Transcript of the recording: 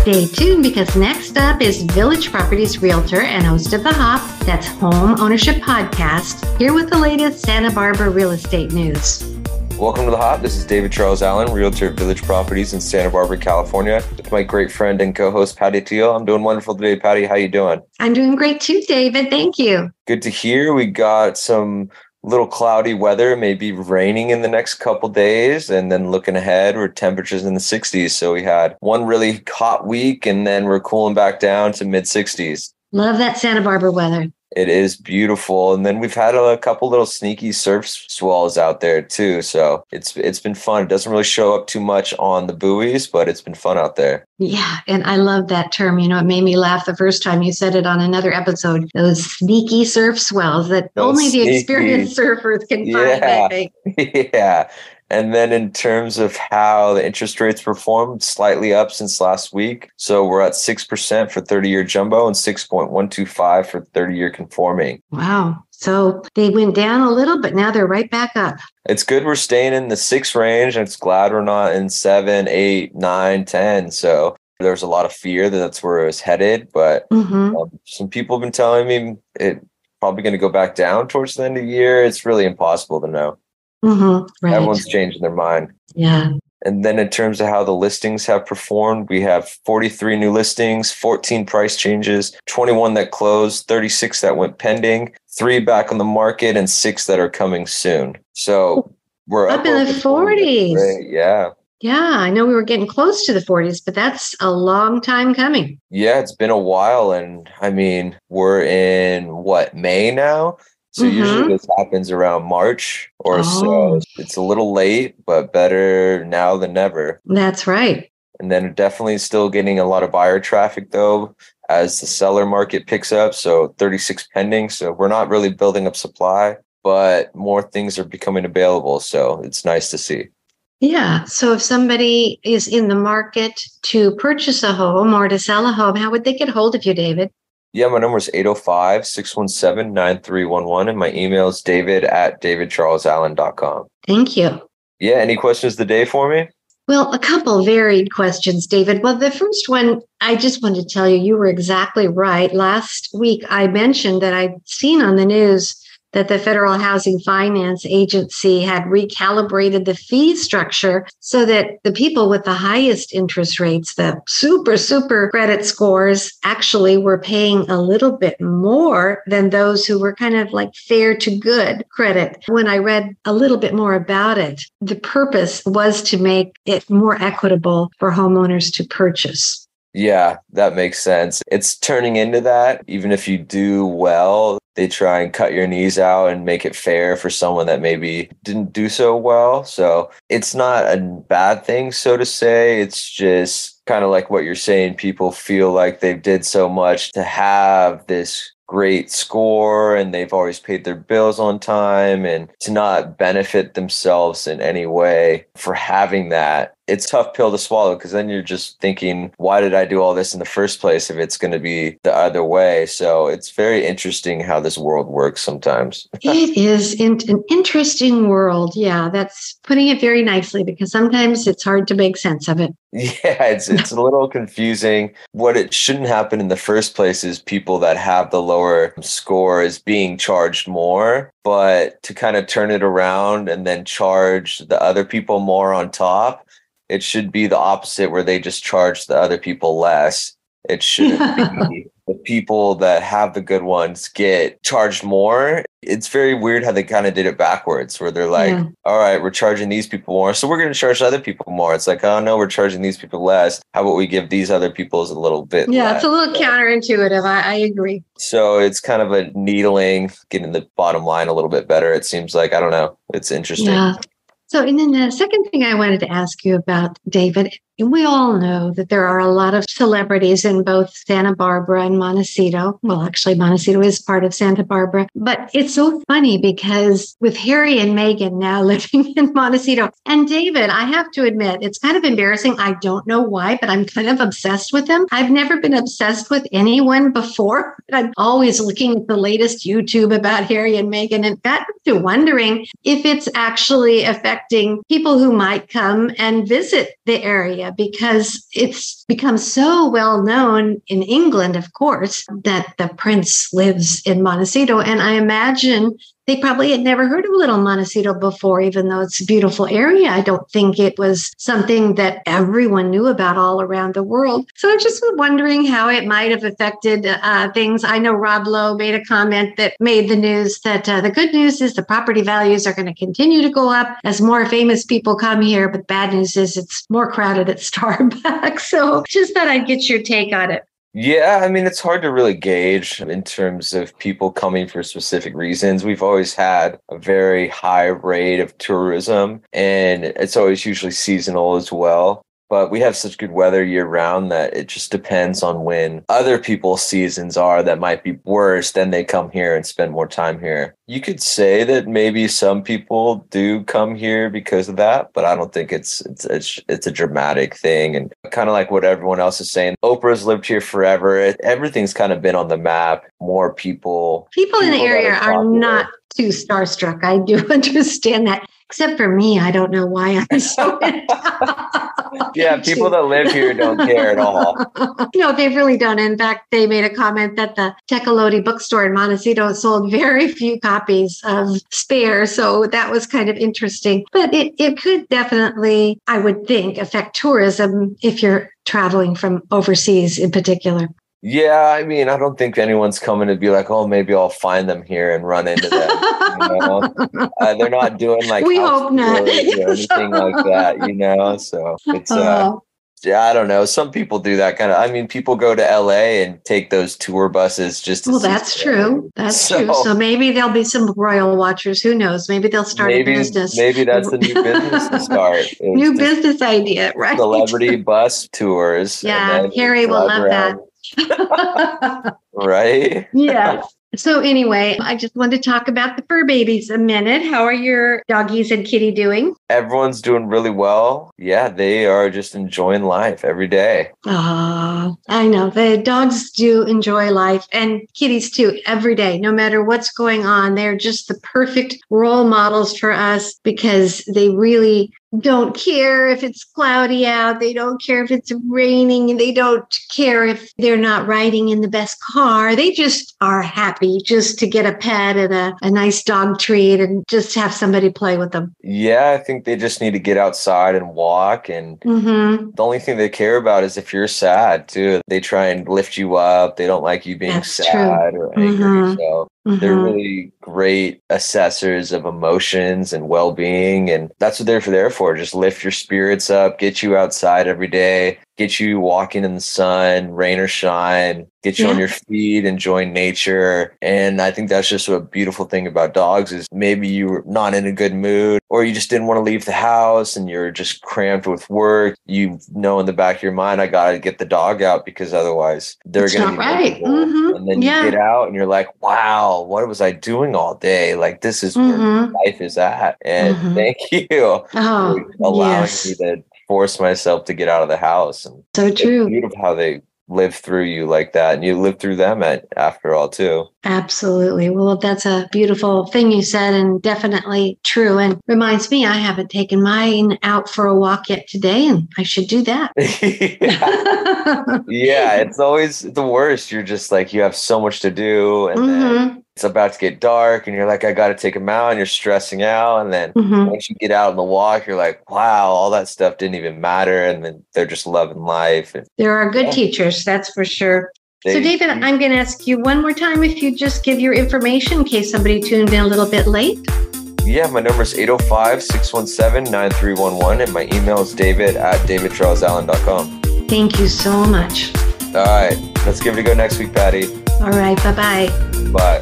Stay tuned because next up is Village Properties Realtor and host of The Hop, that's Home Ownership Podcast, here with the latest Santa Barbara real estate news. Welcome to The Hop. This is David Charles Allen, Realtor of Village Properties in Santa Barbara, California, with my great friend and co-host, Patti Teal. I'm doing wonderful today, Patti. How you doing? I'm doing great too, David. Thank you. Good to hear. We got some little cloudy weather, maybe raining in the next couple days, and then looking ahead, we're temperatures in the 60s. So we had one really hot week, and then we're cooling back down to mid 60s. Love that Santa Barbara weather. It is beautiful. And then we've had a couple little sneaky surf swells out there too. So it's been fun. It doesn't really show up too much on the buoys, but it's been fun out there. Yeah. And I love that term. You know, it made me laugh the first time you said it on another episode. Those sneaky surf swells that only the experienced surfers can find, I think. Yeah. And then in terms of how the interest rates performed, slightly up since last week. So we're at 6% for 30-year jumbo and 6.125 for 30-year conforming. Wow. So they went down a little, but now they're right back up. It's good we're staying in the 6 range. And it's glad we're not in 7, 8, 9, 10. So there's a lot of fear that that's where it was headed. But some people have been telling me it's probably going to go back down towards the end of the year. It's really impossible to know. Right. Everyone's changing their mind. Yeah. And then in terms of how the listings have performed, we have 43 new listings, 14 price changes, 21 that closed, 36 that went pending, 3 back on the market, and 6 that are coming soon. So we're up in the 40s. Yeah. Yeah, I know we were getting close to the 40s, but that's a long time coming. Yeah, it's been a while. And I mean, we're in May now? So usually this happens around March or so. It's a little late, but better now than never. That's right. And then definitely still getting a lot of buyer traffic, though, as the seller market picks up. So 36 pending. So we're not really building up supply, but more things are becoming available. So it's nice to see. Yeah. So if somebody is in the market to purchase a home or to sell a home, how would they get hold of you, David? Yeah, my number is 805-617-9311, and my email is david@davidcharlesallen.com. Thank you. Yeah, any questions of the day for me? Well, a couple varied questions, David. Well, the first one, I just wanted to tell you, you were exactly right. Last week, I mentioned that I'd seen on the news that the Federal Housing Finance Agency had recalibrated the fee structure so that the people with the highest interest rates, the super credit scores, actually were paying a little bit more than those who were kind of like fair to good credit. When I read a little bit more about it, the purpose was to make it more equitable for homeowners to purchase. Yeah, that makes sense. It's turning into that. Even if you do well, they try and cut your knees out and make it fair for someone that maybe didn't do so well. So it's not a bad thing, so to say. It's just kind of like what you're saying. People feel like they did so much to have this great score and they've always paid their bills on time, and to not benefit themselves in any way for having that. It's a tough pill to swallow, because then you're just thinking, why did I do all this in the first place if it's going to be the other way? So it's very interesting how this world works sometimes. It is an interesting world. Yeah, that's putting it very nicely, because sometimes it's hard to make sense of it. Yeah, it's a little confusing. What it shouldn't happen in the first place is people that have the lower score is being charged more, but to kind of turn it around and then charge the other people more on top, it should be the opposite, where they just charge the other people less. It shouldn't be the people that have the good ones get charged more. It's very weird how they kind of did it backwards, where they're like, all right, we're charging these people more, so we're going to charge other people more. It's like, oh no, we're charging these people less. How about we give these other people a little bit less? It's a little counterintuitive. I agree. So it's kind of a needling, getting the bottom line a little bit better. It seems like, I don't know. It's interesting. Yeah. So, and then the second thing I wanted to ask you about, David, we all know that there are a lot of celebrities in both Santa Barbara and Montecito. Well, actually, Montecito is part of Santa Barbara. But it's so funny because with Harry and Meghan now living in Montecito, and David, I have to admit, it's kind of embarrassing. I don't know why, but I'm kind of obsessed with them. I've never been obsessed with anyone before. I'm always looking at the latest YouTube about Harry and Meghan, and got to wondering if it's actually affecting people who might come and visit the area. area because it's become so well known in England, of course, that the prince lives in Montecito. And I imagine they probably had never heard of Little Montecito before, even though it's a beautiful area. I don't think it was something that everyone knew about all around the world. So I'm just wondering how it might have affected things. I know Rob Lowe made a comment that made the news that the good news is the property values are going to continue to go up as more famous people come here. But bad news is it's more crowded at Starbucks. So just thought I'd get your take on it. Yeah, I mean, it's hard to really gauge in terms of people coming for specific reasons. We've always had a very high rate of tourism, and it's always usually seasonal as well. But we have such good weather year round that it just depends on when other people's seasons are that might be worse. Then they come here and spend more time here. You could say that maybe some people do come here because of that, but I don't think it's a dramatic thing. And kind of like what everyone else is saying, Oprah's lived here forever. Everything's kind of been on the map. More people in the area are not too starstruck. I do understand that. Except for me, I don't know why I'm so Yeah, people that live here don't care at all. No, they really don't. In fact, they made a comment that the Tecolote bookstore in Montecito sold very few copies of Spare. So that was kind of interesting. But it could definitely, I would think, affect tourism if you're traveling from overseas in particular. Yeah, I mean, I don't think anyone's coming to be like, oh, maybe I'll find them here and run into them. You know? They're not doing like we hope not or anything like that, you know. So it's yeah, I don't know. Some people do that kind of. I mean, people go to LA and take those tour buses just to that's true. That's true. So maybe there'll be some royal watchers. Who knows? Maybe they'll start a business. Maybe that's the new business to start. New business idea, right? Celebrity bus tours. Yeah, Harry will love that. Right? Yeah. So anyway, I just wanted to talk about the fur babies a minute. How are your doggies and kitty doing? Everyone's doing really well. Yeah, they are just enjoying life every day. Oh, I know. The dogs do enjoy life, and kitties too, every day, no matter what's going on. They're just the perfect role models for us because they really don't care if it's cloudy out. They don't care if it's raining. They don't care if they're not riding in the best car. They just are happy just to get a pet and a nice dog treat and just have somebody play with them. Yeah, I think they just need to get outside and walk. And the only thing they care about is if you're sad too. They try and lift you up. They don't like you being sad or angry. So they're really great assessors of emotions and well-being. And that's what they're there for. Just lift your spirits up, get you outside every day, get you walking in the sun, rain or shine, get you on your feet, enjoying nature. And I think that's just a beautiful thing about dogs is maybe you were not in a good mood or you just didn't want to leave the house and you're just cramped with work. You know in the back of your mind, I got to get the dog out because otherwise they're going to be right. And then you get out and you're like, wow, what was I doing all day? Like, this is where life is at. And thank you for allowing me to force myself to get out of the house. And so true. It's beautiful how they live through you like that, and you live through them after all too. Absolutely. Well, that's a beautiful thing you said, and definitely true. And reminds me, I haven't taken mine out for a walk yet today, and I should do that. Yeah, it's always the worst. You're just like, you have so much to do, and then it's about to get dark and you're like, I got to take them out, and you're stressing out. And then once you get out on the walk, you're like, wow, all that stuff didn't even matter. And then they're just loving life. And there are good teachers, that's for sure. So David, I'm going to ask you one more time if you just give your information in case somebody tuned in a little bit late. Yeah, my number is 805-617-9311 and my email is david@davidcharlesallen.com. Thank you so much. All right, let's give it a go next week, Patti. All right, bye-bye. Bye.